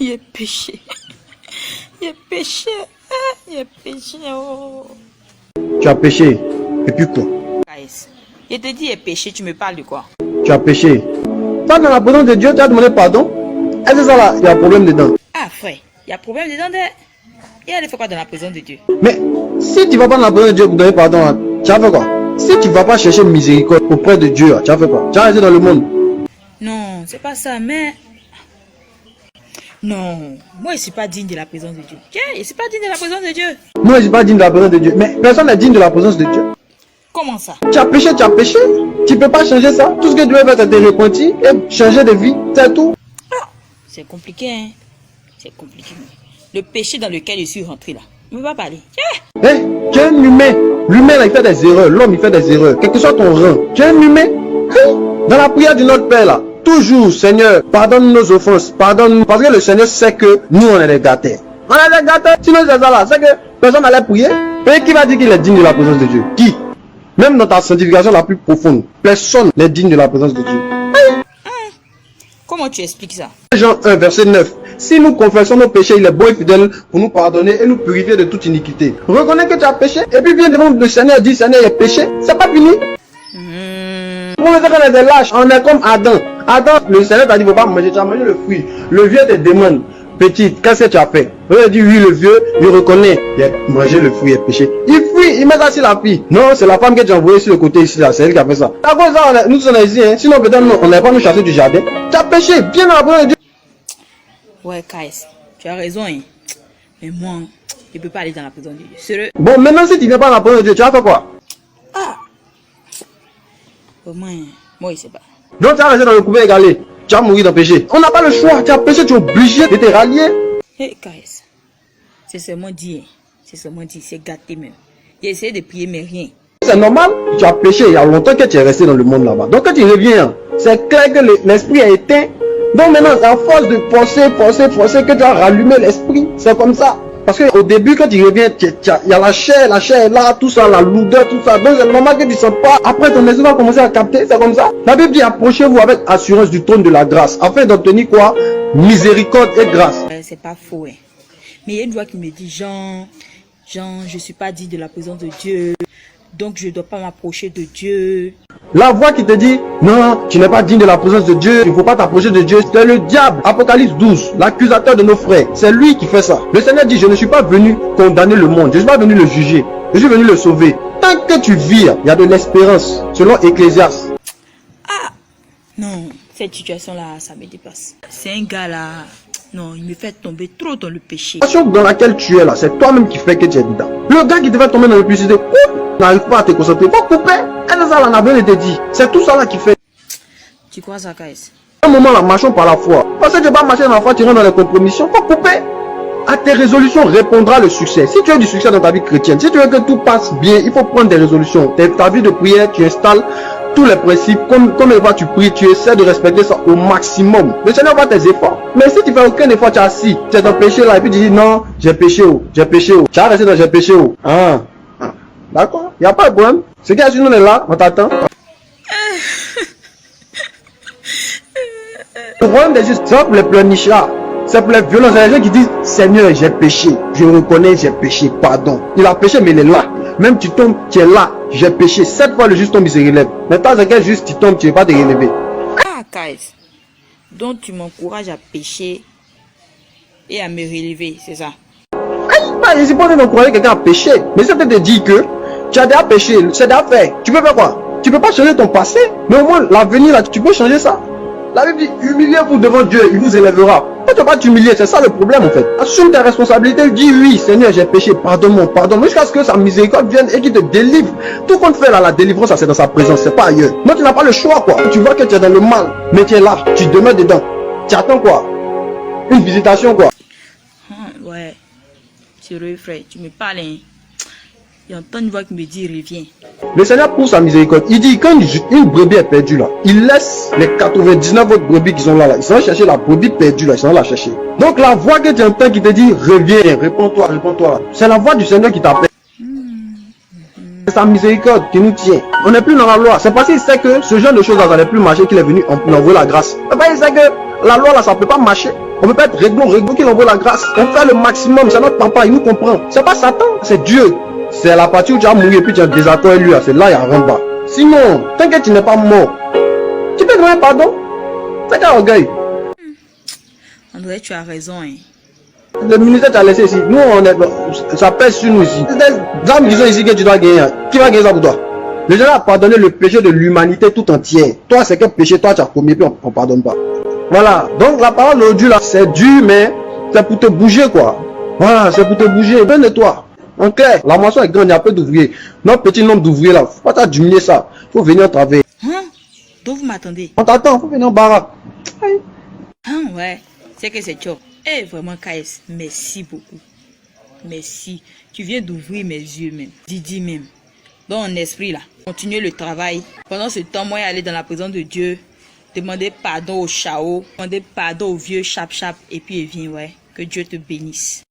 Il est péché. Il est péché. Il est péché. Oh. Tu as péché. Et puis quoi? Guys, il te dit il est péché, tu me parles de quoi? Tu as péché. Toi, dans la présence de Dieu, tu as demandé pardon. Est-ce que ça là, il y a un problème dedans? Ah frère, il y a problème dedans de... Et elle fait quoi dans la présence de Dieu? Mais si tu ne vas pas dans la présence de Dieu pour donner pardon, là, tu as fait quoi? Si tu ne vas pas chercher miséricorde auprès de Dieu, là, tu as fait quoi? Tu as resté dans le monde. Non, c'est pas ça, mais... Non, moi je suis pas digne de la présence de Dieu. Tiens, je suis pas digne de la présence de Dieu. Moi, je ne suis pas digne de la présence de Dieu. Mais personne n'est digne de la présence de Dieu. Comment ça? Tu as péché, tu as péché. Tu ne peux pas changer ça. Tout ce que tu veux faire, c'est te repentir et changer de vie. C'est tout. Ah, c'est compliqué, hein. C'est compliqué. Le péché dans lequel je suis rentré là. On ne peut pas parler. Tiens. Hey, tu es un humain. L'humain, là, il fait des erreurs. L'homme, il fait des erreurs. Quel que soit ton rang. Tu es un humain. Hey, dans la prière de notre Père, là, toujours, Seigneur, pardonne nos offenses. Pardonne-nous. Parce que le Seigneur sait que nous, on est des gâtés. On est des gâtés. Sinon, c'est ça là. C'est que personne n'allait prier. Et qui va dire qu'il est digne de la présence de Dieu? Qui? Même dans ta sanctification la plus profonde, personne n'est digne de la présence de Dieu. Comment tu expliques ça? Jean 1, verset 9. Si nous confessons nos péchés, il est bon et fidèle pour nous pardonner et nous purifier de toute iniquité. Reconnais que tu as péché et puis viens devant le Seigneur et dis Seigneur, il y a péché. C'est pas fini. Pour nous dire qu'on est des lâches, on est comme Adam. Adam, le Seigneur t'a dit, il ne faut pas manger, tu as mangé le fruit. Le vieux te demande, petite, qu'est-ce que tu as fait? Il dit oui, le vieux, il reconnaît, il a mangé le fruit et péché. Il fuit, il met ça sur la fille. Non, c'est la femme que tu as envoyée sur le côté ici, là, c'est elle qui a fait ça. À cause de ça, nous sommes ici, hein. Sinon peut-être on n'allait pas nous chasser du jardin. Tu as péché, viens dans la présence de Dieu. Ouais, Kaïs, tu as raison, hein. Mais moi, je ne peux pas aller dans la présence de Dieu. Sérieux? Bon, maintenant si tu ne viens pas dans la présence de Dieu, tu as fait quoi? Ah! Au moins, moi, je sais pas. Donc tu as resté dans le couvert égalé. Tu as mouru dans le péché. On n'a pas le choix. Tu as péché, tu es obligé de te rallier. Hé, Kaïs, c'est seulement dit, c'est gâté même. J'ai essayé de prier, mais rien. C'est normal. Tu as péché il y a longtemps que tu es resté dans le monde là-bas. Donc quand tu reviens, c'est clair que l'esprit est éteint. Donc maintenant, c'est à force de forcer que tu as rallumé l'esprit. C'est comme ça. Parce qu'au début, quand tu reviens, il y a la chair est là, tout ça, la lourdeur, tout ça. Donc c'est normal que tu ne sens pas. Après, ton esprit va commencer à capter, c'est comme ça. La Bible dit, approchez-vous avec assurance du trône de la grâce, afin d'obtenir quoi? Miséricorde et grâce. C'est pas faux, hein. Mais il y a une voix qui me dit, Jean, je suis pas digne de la présence de Dieu. Donc je ne dois pas m'approcher de Dieu. La voix qui te dit, non, tu n'es pas digne de la présence de Dieu, il ne faut pas t'approcher de Dieu, c'est le diable. Apocalypse 12, l'accusateur de nos frères, c'est lui qui fait ça. Le Seigneur dit, je ne suis pas venu condamner le monde, je ne suis pas venu le juger, je suis venu le sauver. Tant que tu vis, il y a de l'espérance, selon Ecclésiaste. Ah, non, cette situation-là, ça me dépasse. C'est un gars là, non, il me fait tomber trop dans le péché. La situation dans laquelle tu es là, c'est toi-même qui fais que tu es dedans. Le gars qui te fait tomber dans le péché, n'arrive pas à te concentrer, il faut couper. Et ça, on avait été dit. C'est tout ça là qui fait. Tu crois ça, Kaïs? À un moment là, marchons par la foi. Parce que tu ne vas pas marcher dans la foi, tu rentres dans les compromissions, il faut couper. À tes résolutions répondra le succès. Si tu as du succès dans ta vie chrétienne, si tu veux que tout passe bien, il faut prendre des résolutions. Ta vie de prière, tu installes tous les principes. Comme une fois tu pries, tu essaies de respecter ça au maximum. Le Seigneur va tes efforts. Mais si tu fais aucun effort, tu es assis, tu es dans le péché là, et puis tu dis non, j'ai péché, j'ai péché. Tu as resté dans j'ai péché. Ah. D'accord, il n'y a pas de problème. Ce qui est sur nous est là, on t'attend. Le problème des justes, c'est pour les pleurnichards, c'est pour les violents, c'est les gens qui disent Seigneur, j'ai péché, je reconnais, j'ai péché, pardon. Il a péché, mais il est là. Même tu tombes, tu es là, j'ai péché. 7 fois le juste tombe, il se relève. Maintenant, c'est quel juste tu tombes, tu ne vas pas te relever. Ah, Kaïs, donc tu m'encourages à pécher et à me relever, c'est ça? Je ne suis pas en train d'encourager quelqu'un à pécher, mais ça peut te dire que tu as déjà péché, c'est déjà fait. Tu peux faire quoi? Tu ne peux pas changer ton passé, mais au moins l'avenir là, tu peux changer ça. La Bible dit, humiliez-vous devant Dieu, il vous élèvera. Tu ne peux pas t'humilier, c'est ça le problème en fait. Assume tes responsabilités, dis oui, Seigneur, j'ai péché, pardonne-moi, pardonne-moi, jusqu'à ce que sa miséricorde vienne et qu'il te délivre. Tout qu'on fait là, la délivrance, c'est dans sa présence, c'est pas ailleurs. Donc tu n'as pas le choix quoi. Tu vois que tu es dans le mal, mais tu es là, tu demeures dedans. Tu attends quoi? Une visitation quoi? Ouais, sérieux frère, tu me parles, hein. J'entends une voix qui me dit reviens. Le Seigneur pour sa miséricorde, il dit quand une brebis est perdue là, il laisse les 99 autres brebis qui sont là, ils sont allés chercher la brebis perdue là, ils sont allés la chercher. Donc la voix que tu entends qui te dit reviens, réponds-toi, réponds-toi, c'est la voix du Seigneur qui t'appelle. C'est sa miséricorde qui nous tient. On n'est plus dans la loi. C'est parce qu'il sait que ce genre de choses là n'allait plus marcher qu'il est venu envoyer la grâce. C'est parce qu'il sait que La loi là, ça peut pas marcher. On peut pas être réglo qu'il envoie la grâce. On fait le maximum, c'est notre papa, il nous comprend. C'est pas Satan, c'est Dieu. C'est la partie où tu as mouru et puis tu as un désaccord avec lui, c'est là, il y a rien bas. Sinon, t'inquiète, tu n'es pas mort. Tu peux demander pardon. C'est qu'un orgueil. André, tu as raison. Hein. Le ministère t'a laissé ici. Nous, on est, ça pèse sur nous ici. Les hommes qui sont ici que tu dois gagner. Qui va gagner ça pour toi? Le Seigneur a pardonné le péché de l'humanité tout entière. Toi, c'est quel péché? Toi, tu as commis, puis on pardonne pas. Voilà. Donc, la parole de Dieu, là, c'est dur, mais c'est pour te bouger, quoi. Voilà, c'est pour te bouger. Donne de toi. En clair, la moisson est grande, il y a peu d'ouvriers. Notre petit nombre d'ouvriers, là, faut pas diminuer ça. Faut venir travailler. Hein? Donc, vous m'attendez? On t'attend, faut venir en baraque. Hein, ouais. C'est que c'est chaud. Eh, vraiment, KS, merci beaucoup. Merci. Tu viens d'ouvrir mes yeux, même. Didi, même. Dans mon esprit, là. Continuer le travail. Pendant ce temps, moi, aller dans la présence de Dieu. Demander pardon au chao. Demander pardon au vieux chap-chap. Et puis, il vient, ouais. Que Dieu te bénisse.